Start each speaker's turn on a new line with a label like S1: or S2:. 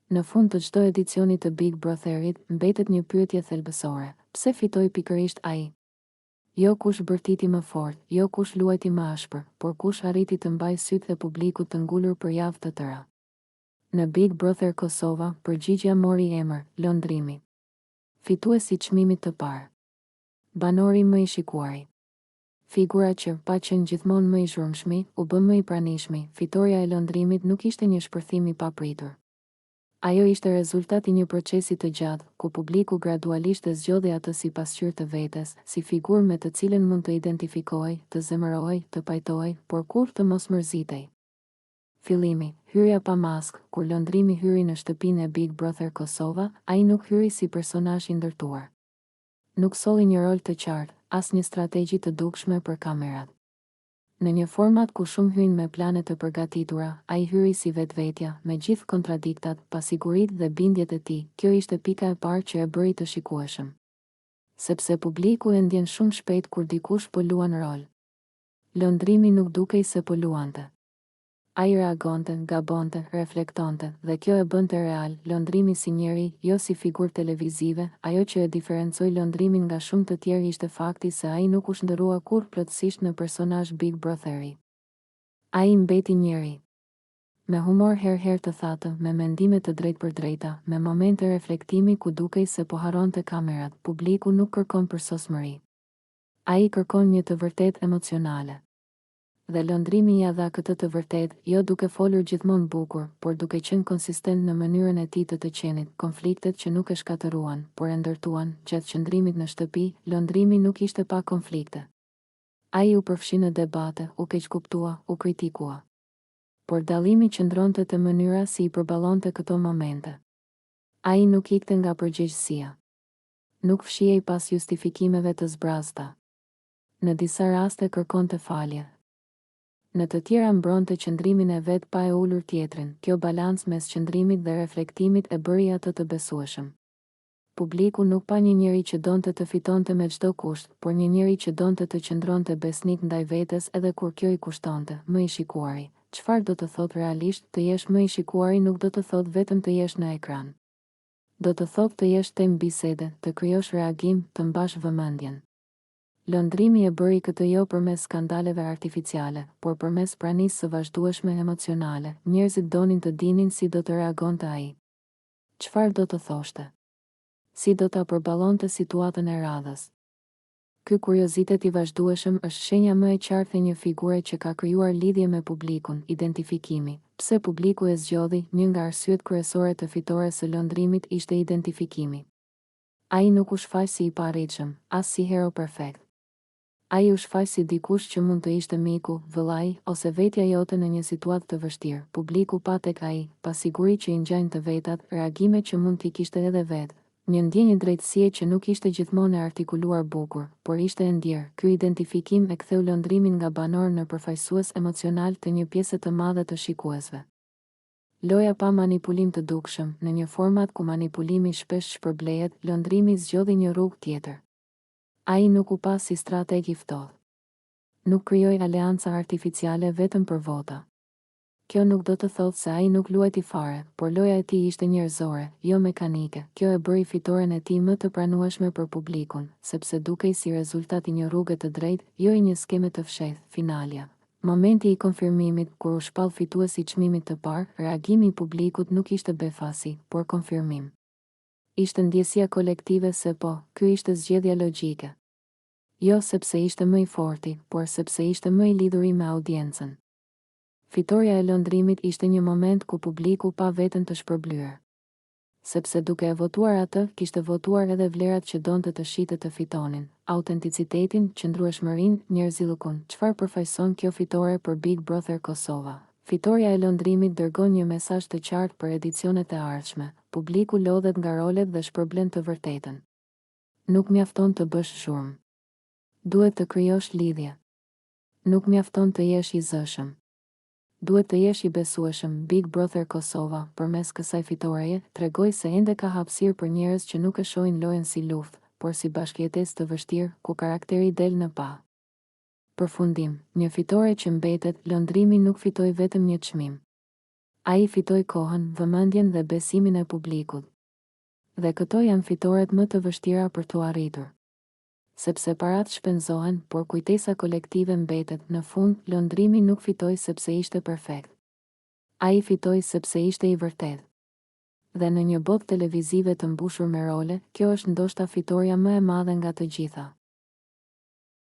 S1: Në fund të çdo edicioni të Big Brotherit, mbetet një pyetje thelbësore. Pse fitoi pikërisht ai? Jo kush bërtiti më fort, jo kush luajti më ashpër, por kush arriti të mbajë sytë e publikut të ngulur për javë të tëra. Në Big Brother Kosova, përgjigjja mori emër, lëndrimi. Fituesi i çmimit të parë. Banori më i shikuari. Figura që, pa qenë gjithmonë më i zhurmshmi, u bë më i pranishmi. Fitoria e lëndrimit nuk ishte një shpërthim i papritur. Ajo ishte rezultat i një procesi të gjatë, ku publiku gradualisht e zgjodhi atë si pasqyrë të vetes, si figurë me të cilën mund të identifikohej, të zemërohej, të pajtohej, por kur të mos mërzitej. Fillimi, hyrja pa maskë. Kur lëndrimi hyri në shtëpinë e Big Brother Kosova, ai nuk hyri si personazh i ndërtuar. Nuk solli një rol të qartë, as një strategji të dukshme për kamerat. Në një format ku shumë hyjnë me plane të përgatitura, ai hyri si vetvetja, me gjithë kontradiktat, pasiguritë dhe bindjet e tij. Kjo ishte pika e parë që e bëri të shikueshëm. Sepse publiku e ndjen shumë shpejt kur dikush po luan rol. Lëndrimi nuk dukej se po luante. Ai reagonte, gabonte, reflektonte, dhe kjo e bënte real. Lëndrimi si njeri, jo si figurë televizive. Ajo që e diferencoi lëndrimin nga shumë të tjerë ishte fakti se ai nuk u shndërrua kurrë plotësisht në personazh Big Brotheri. Ai mbeti njeri. Me humor herë të thatë, me mendime të drejtpërdrejta, me momente reflektimi ku dukej se po harronte kamerat. Publiku nuk kërkon për sosmëri. Ai kërkon një të vërtet emocionale. Dhe lëndrimi ja dha këtë të vërtet, jo duke folur gjithmonë bukur, por duke qenë konsistent në mënyrën e tij të qenit. Konfliktet që nuk e shkatëruan, por e ndërtuan. Gjatë qëndrimit në shtëpi, lëndrimi nuk ishte pa konflikte. Ai u përfshi në debate, u keqkuptua, u kritikua. Por dallimi qëndronte te mënyra si i përballonte këto momente. Ai nuk ikte nga përgjegjësia. Nuk fshihej pas justifikimeve të zbrazta. Në disa raste kërkonte falje. Në të tjera mbronte qëndrimin e vet pa e ulur tjetrin. Kjo balancë mes qëndrimit dhe reflektimit e bëri atë të besueshëm. Publiku nuk pa një njeri që donte të fitonte me çdo kusht, por një njeri që donte të qëndronte besnik ndaj vetes edhe kur kjo i kushtonte. Më i shikuari. Çfarë do të thotë realisht? Të jesh më i shikuari nuk do të thotë vetëm të jesh në ekran. Do të thotë të jesh temë bisede, të krijosh reagim, të mbash vëmendjen. Lëndrimi e bëri këtë jo përmes skandaleve artificiale, por përmes pranisë së vazhdueshme emocionale. Njerëzit donin të dinin si do të reagonte ai. Çfarë do të thoshte? Si do ta përballonte situatën e radhës? Ky kuriozitet i vazhdueshëm është shenja më e qartë e një figure që ka krijuar lidhje me publikun, identifikimi. Pse publiku e zgjodhi? Një nga arsyet kryesore të fitores së lëndrimit ishte identifikimi. Ai nuk u shfaq si i parritshëm, as si hero perfekt. Ai u shfaq si dikush që mund të ishte miku, vëllai, ose vetja jote në një situatë të vështirë. Publiku pa tek ai, pasiguri që i ngjajnë të vetat, reagime që mund t'i kishte edhe vetë. Një ndjenjë drejtësie që nuk ishte gjithmonë e artikuluar bukur, por ishte e ndjerë. Ky identifikim e ktheu lëndrimin nga banor në përfaqësues emocional të një pjese të madhe të shikuesve. Loja pa manipulim të dukshëm. Në një format ku manipulimi shpesh shpërblehet, lëndrimi zgjodhi një rrugë tjetër. Ai nuk u pas si strateg i ftohtë. Nuk krijoi aleanca artificiale vetëm për vota. Kjo nuk do të thotë se ai nuk luajti fare, por loja e tij ishte njerëzore, jo mekanike. Kjo e bëri fitoren e tij më të pranueshme për publikun, sepse dukej si rezultat i një rruge të drejtë, jo i një skeme të fshehtë. Finalja. Momenti i konfirmimit, kur u shpall fituesi i çmimit të parë, reagimi i publikut nuk ishte befasi, por konfirmim. Ishte ndjesia kolektive se po, ky ishte zgjedhja logjike. Jo sepse ishte më i forti, por sepse ishte më i lidhuri me audiencën. Fitoria e lëndrimit ishte një moment ku publiku pa veten të shpërblyer. Sepse duke e votuar atë, kishte votuar edhe vlerat që donte të shite të fitonin. Autenticitetin, qëndrueshmërinë, njerëzillëkun. Çfarë përfaqëson kjo fitore për Big Brother Kosova? Fitoria e lëndrimit dërgon një mesazh të qartë për edicionet e ardhshme. Publiku lodhet nga rolet dhe shpërblen të vërtetën. Nuk mjafton të bësh zhurmë. Duhet të krijosh lidhje. Nuk mjafton të jesh i zëshëm. Duhet të jesh i besueshëm. Big Brother Kosova, përmes kësaj fitoreje, tregoi se ende ka hapësirë për njerëz që nuk e shohin lojën si luftë, por si bashkëjetesë të vështirë, ku karakteri del në pa. Përfundim, një fitore që mbetet, lëndrimi nuk fitoi vetëm një çmim. Ai fitoi kohën, vëmendjen dhe besimin e publikut. Dhe këto janë fitoret më të vështira për t'u arritur. Sepse parat shpenzohen, por kujtesa kolektive mbetet, në fund, lëndrimi nuk fitoi sepse ishte perfekt. Ai fitoi sepse ishte i vërtetë. Dhe në një botë televizive të mbushur me role, kjo është ndoshta fitoria më e madhe nga të gjitha.